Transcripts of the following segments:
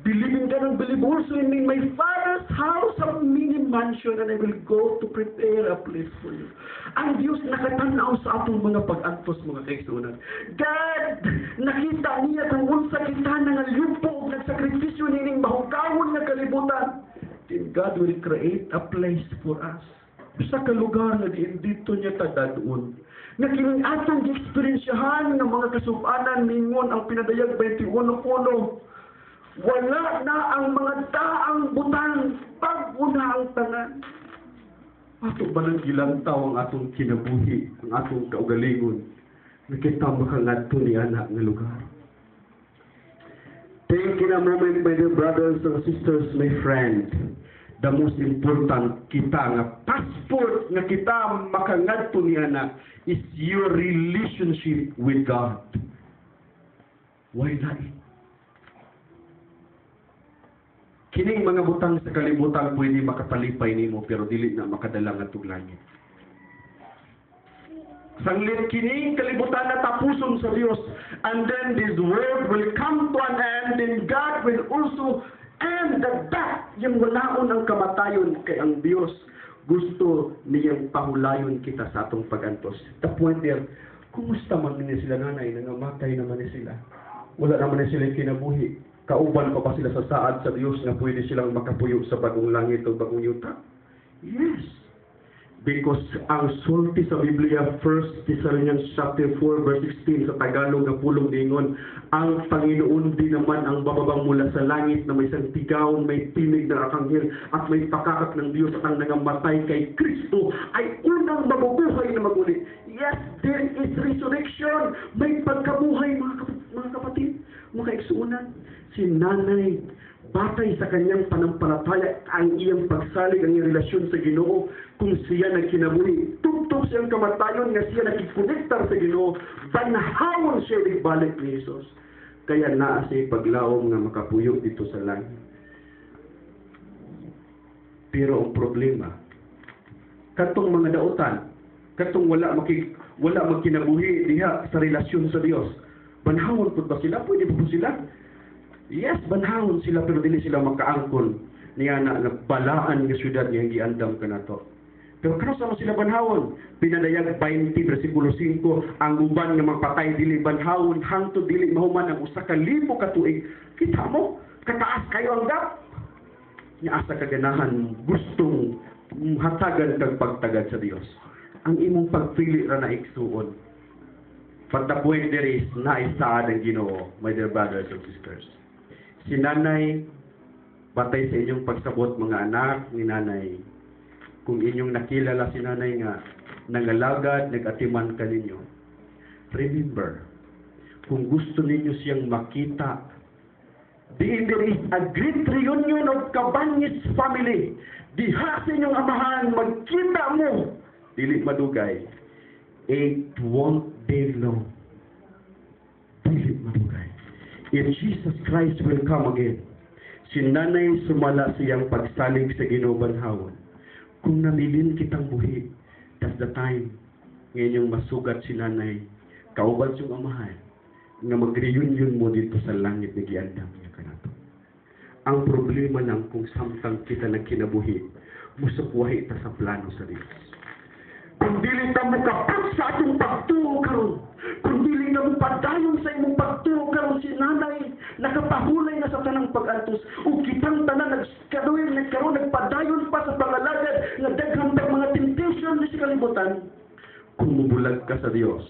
believing ka ng believe also in me. My Father's house of many mansion, and I will go to prepare a place for you. Ang Diyos nakatanaw sa atong mga pag-antos, mga kaigsunan. God, nakita niya kung unsa kita nga lupog, nagsakripisyo nining mahugawon nga kalibutan. Then God will create a place for us. Sa kalugar na dito niya tadadun. Nga kining atong gi-experiensyahan ng mga kasubanan ningon ang pinadayag 21:1. Wala na ang mga daang butang, pag-una ang tanan. Ato ba nang gilantaw ang atong kinabuhi, ang atong kaugalingon, nakita makangadto ni anak nga lugar. Take in a moment, my dear brothers and sisters, my friend, the most important kita nga passport nga kita makangadto ni anak is your relationship with God. Why not? Kining mga butang sa kalibutan pwede makapalipay nimo pero dili na makadala nga tuglangan. Sanglit kining kalibutan na tapuson sa Dios, and then this world will come to an end, and God will also end the death, yung walaon ang kamatayon kay ang Dios gusto niyang pahulayon kita sa atong pagantos. The point there, kumusta man ni sila nanay, nangamatay naman ni sila. Wala naman ni sila kinabuhi. Kauban pa ba sila sa saad sa Diyos na pwede silang makapuyo sa bagong langit o bagong yuta? Yes. Because ang sulti sa Biblia, 1 Thessalonians chapter 4 verse 16 sa Tagalog na pulong dingon, ang Panginoon din naman ang bababang mula sa langit na may santigaon, may tinig ng arkanghel at may pakakak ng Diyos at ang nangamatay kay Kristo ay unang mabubuhay na maguli. Yes, there is resurrection. May pagkabuhay mga kapatid, mga kaigsuunan. Si nanay, batay sa kanyang panampalataya ang iyang pagsalig, ang iyang relasyon sa Ginoo, kung siya nagkinabuhi, tugtog siyang kamatayon nga siya nakikonektar sa Ginoo, banahawon siya ibalik ni Jesus. Kaya naa siya paglaom nga makapuyo dito sa langit. Pero ang problema, katong mga dautan, katong wala magkinabuhi diha sa relasyon sa Dios, banahawon po ba sila? Pwede po sila? Yes, banhawon sila pero dili sila makaangkon niya na balaan nga syudad nga giandam kanato. Pero kano sa sila banhawon? Pinadayag 20 bersikulo 5, ang uban nga magpatay dili banhawon hangtod dili mahuman ang 1,000 ka tuig. Kita mo, kataas kayo ang gap. Nya asa kaganahan gustong hatagan kag pagtagad sa Dios. Ang imong pagpili ra na igsuon. But the point there is naisaad ang Ginoo, my dear brothers and sisters. Si nanay, batay sa inyong pagsabot mga anak ni nanay, kung inyong nakilala si nanay nga nangalagad, nag-atiman ka ninyo, remember, kung gusto ninyo siyang makita, there is a great reunion of Cabañas family. Diha sa inyong amahan, magkita mo, dili madugay, it won't be long. Dili madugay. If Jesus Christ will come again, si nanay sumala siyang pagsalig sa Ginoo banhawon. Kung namilin kitang buhi, that's the time ngayon masugat si nanay, kauban siyang amahan, nga mag-reunion mo dito sa langit na giandam niya kanato. Ang problema lang kung samtang kita nagkinabuhi, musukwahi ta sa plano sa Diyos. Kung dili ta mo kapag sa atong pagtuo karon, kung dili na mo padayon sa imong pagtuo karon, si nanay nakapahulay na sa tanang pag-antos, ug kitang tanan nagkaroon nagpadayon pa sa pangalagad nga daghang mga temptation sa kalibutan. Kung mubulag ka sa Dios,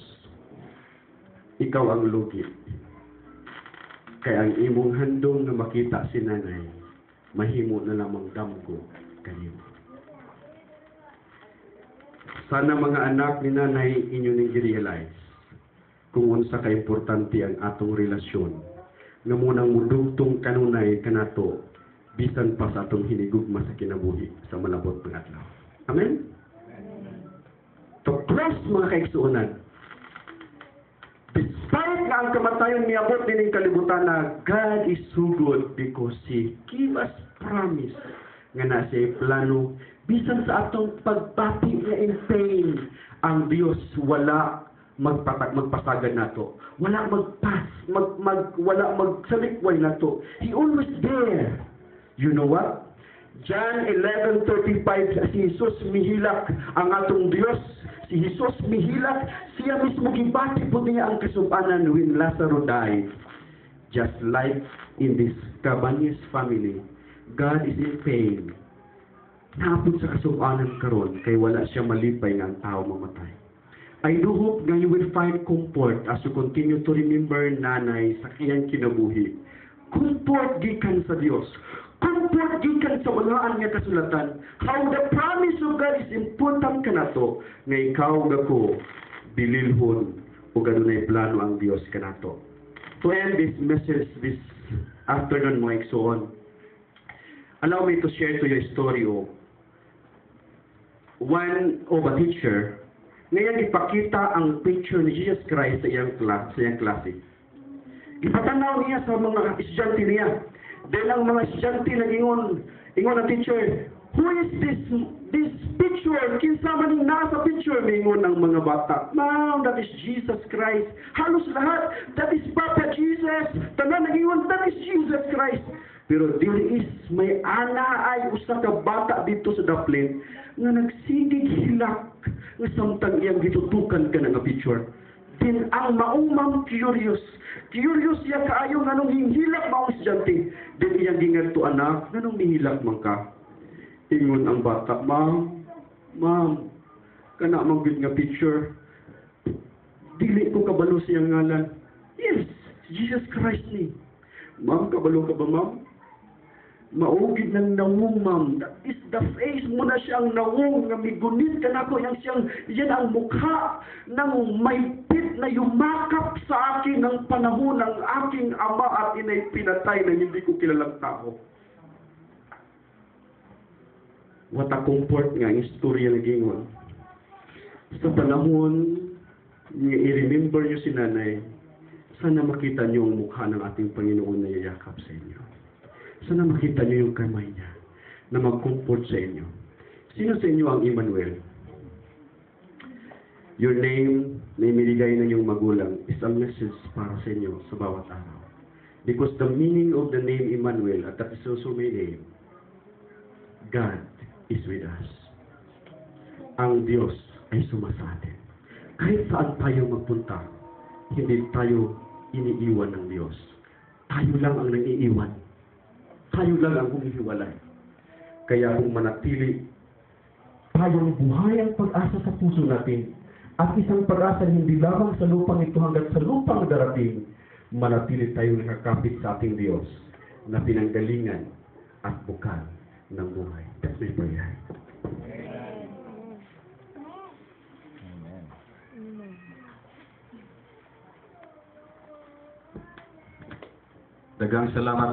ikaw ang lugi. Kaya ang imong handong na makita si nanay, mahimo na lamang damgo kayo. Sana mga anak ni nanay inyo ning i-realize kung unsa ka importante ang atong relasyon nga munang mudugtong kanunay kanato bisan pa sa atong hinigugma sa kinabuhi sa malabot nga adlaw. Amen? To close mga kaigsuonan, despite nga ang kamatayon niabot din ang kalibutan na God is so good because He give us promise nga na siya plano bisan sa atong pagpati nga in pain, ang Dios wala magpasagad nato. Wala wala magsalikway nato. He always there. You know what? John 11:35, si Jesus mihilak ang atong Dios. Si Jesus mihilak, siya mismo gibati po niya ang kasub-anan when Lazarus died. Just like in this Cabañas family, God is in pain. Naapod sa kasub-anan karon kay wala siya malipay nga ang tao mamatay. I do hope that you will find comfort as you continue to remember nanay sa kiyang kinabuhi. Comfort gikan sa Dios. Comfort gikan sa walaan nga kasulatan. How the promise of God is important kanato nga ikaw gako bililhon o ganunay plano ang Dios kanato. To end this message this afternoon, mga igsoon, allow me to share to you a story of a teacher. Ngayon ipakita ang picture ni Jesus Christ sa iyang klase. Ipatanaw niya sa mga estudyante niya. Dahil ang mga estudyante nag-ingon ang teacher, who is this picture? Kinsa man yung nasa picture? Mingon ang mga bata, ma'am, that is Jesus Christ. Halos lahat, that is Papa Jesus. Tanan nag-ingon, that is Jesus Christ. Pero there is may ana ay usa ka bata dito sa daplin nga nagsigig hilak nga samtang iyang gitutukan ka nga picture. Then ang maumam curious siya kaayo nganong hinghilak maong estudyante. Then iyang gingadto anak, nganong mihilak man ka? Ingon ang bata, ma'am, kana man gid nga picture. Dili ko kabalo siyang ngalan. Yes, Jesus Christ ni. Ma'am, kabalo ka ba, ma'am? Maugid ng nawong, ma'am. That is the face mo na siyang nawong nga migunit ka na ko. Yan ang mukha ng may pit na yumakap sa akin ng panahon ng aking ama at inay pinatay na hindi ko kilalang tao. What a comfort nga ang istorya na gingon. Sa panahon nga i-remember nyo si nanay, sana makita nyo ang mukha ng ating Panginoon na yayakap sa inyo. Sana makita niyo yung kamay niya na mag-comfort sa inyo. Sino sa inyo ang Emmanuel? Your name na imiligay ng iyong magulang is a message para sa inyo sa bawat araw. Because the meaning of the name Emmanuel, at that is also my name, God is with us. Ang Diyos ay sumasa atin. Kahit saan tayo magpunta, hindi tayo iniiwan ng Diyos. Tayo lang ang nangiiwan. Tayo lang ang humihiwalay. Kaya kung manatili tayong buhay ang pag-asa sa puso natin at isang pag-asa hindi lamang sa lupang ito hanggang sa lupang darating, manatili tayong nakakapit sa ating Diyos na pinanggalingan at bukal ng buhay. That's my prayer. Daghang salamat.